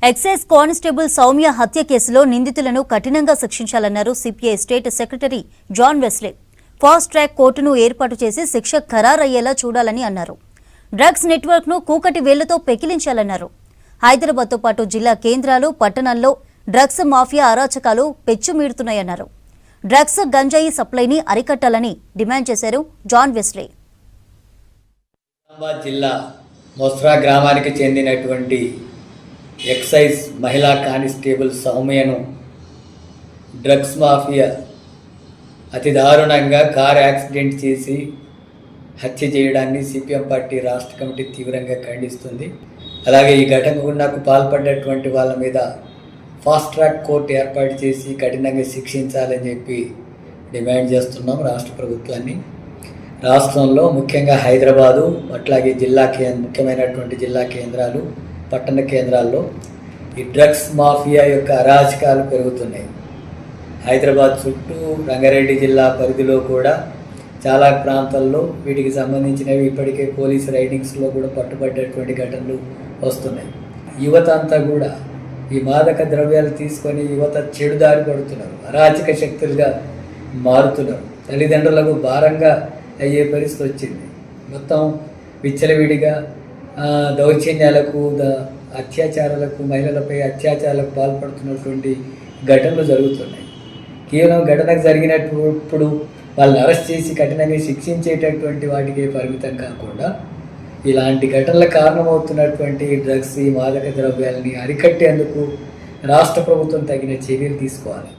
Excise constable Soumya హత్య కేసులో నిందితులను కఠినంగా శిక్షించాలన్నారు CPI state secretary John Wesley. Fast track కోర్టును ఏర్పాటు చేసి శిక్ష ఖరారయ్యేలా చూడాలని అన్నారు. డ్రగ్స్ నెట్వర్క్ ను కూకటి వేళ్లతో పెకిలించాలన్నారు. హైదరాబాద్తో పాటు జిల్లా కేంద్రాలు, పట్టణాల్లో డ్రగ్స్ మాఫియా అరాచకాలు పెచ్చుమీడుతున్నాయన్నారు. డ్రగ్స్, గంజాయి సప్లైని అరికట్టాలని డిమాండ్ చేశారు జాన్ వెస్లీ. జిల్లా మోస్రా గ్రామానికి చెందినటువంటి ఎక్సైజ్ మహిళా కానిస్టేబుల్ సౌమ్యను డ్రగ్స్ మాఫియా అతి దారుణంగా కారు యాక్సిడెంట్ చేసి హత్య చేయడాన్ని సిపిఎం పార్టీ రాష్ట్ర కమిటీ తీవ్రంగా ఖండిస్తుంది. అలాగే ఈ ఘటనకు పాల్పడ్డటువంటి వాళ్ళ మీద ఫాస్ట్ ట్రాక్ కోర్టు ఏర్పాటు చేసి కఠినంగా శిక్షించాలని చెప్పి డిమాండ్ చేస్తున్నాం రాష్ట్ర ప్రభుత్వాన్ని. రాష్ట్రంలో ముఖ్యంగా హైదరాబాదు అట్లాగే ముఖ్యమైనటువంటి జిల్లా కేంద్రాలు, పట్టణ కేంద్రాల్లో ఈ డ్రగ్స్ మాఫియా యొక్క అరాచకాలు పెరుగుతున్నాయి. హైదరాబాద్ చుట్టూ రంగారెడ్డి జిల్లా పరిధిలో కూడా చాలా ప్రాంతాల్లో వీటికి సంబంధించినవి ఇప్పటికే పోలీస్ రైడింగ్స్లో కూడా పట్టుబడ్డటువంటి ఘటనలు వస్తున్నాయి. యువత అంతా కూడా ఈ మాదక ద్రవ్యాలు తీసుకొని యువత చెడుదారి పడుతున్నారు, అరాచక శక్తులుగా మారుతున్నారు. తల్లిదండ్రులకు భారంగా అయ్యే పరిస్థితి వచ్చింది. మొత్తం విచ్చలవిడిగా దౌర్జన్యాలకు, అత్యాచారాలకు, మహిళలపై అత్యాచారాలకు పాల్పడుతున్నటువంటి ఘటనలు జరుగుతున్నాయి. కేవలం ఘటనకు జరిగినప్పుడు వాళ్ళని అరెస్ట్ చేసి కఠినంగా శిక్షించేటటువంటి వాటికే పరిమితం కాకుండా ఇలాంటి ఘటనల కారణమవుతున్నటువంటి డ్రగ్స్, ఈ మాదక ద్రవ్యాలని అరికట్టేందుకు రాష్ట్ర ప్రభుత్వం తగిన చర్యలు తీసుకోవాలి.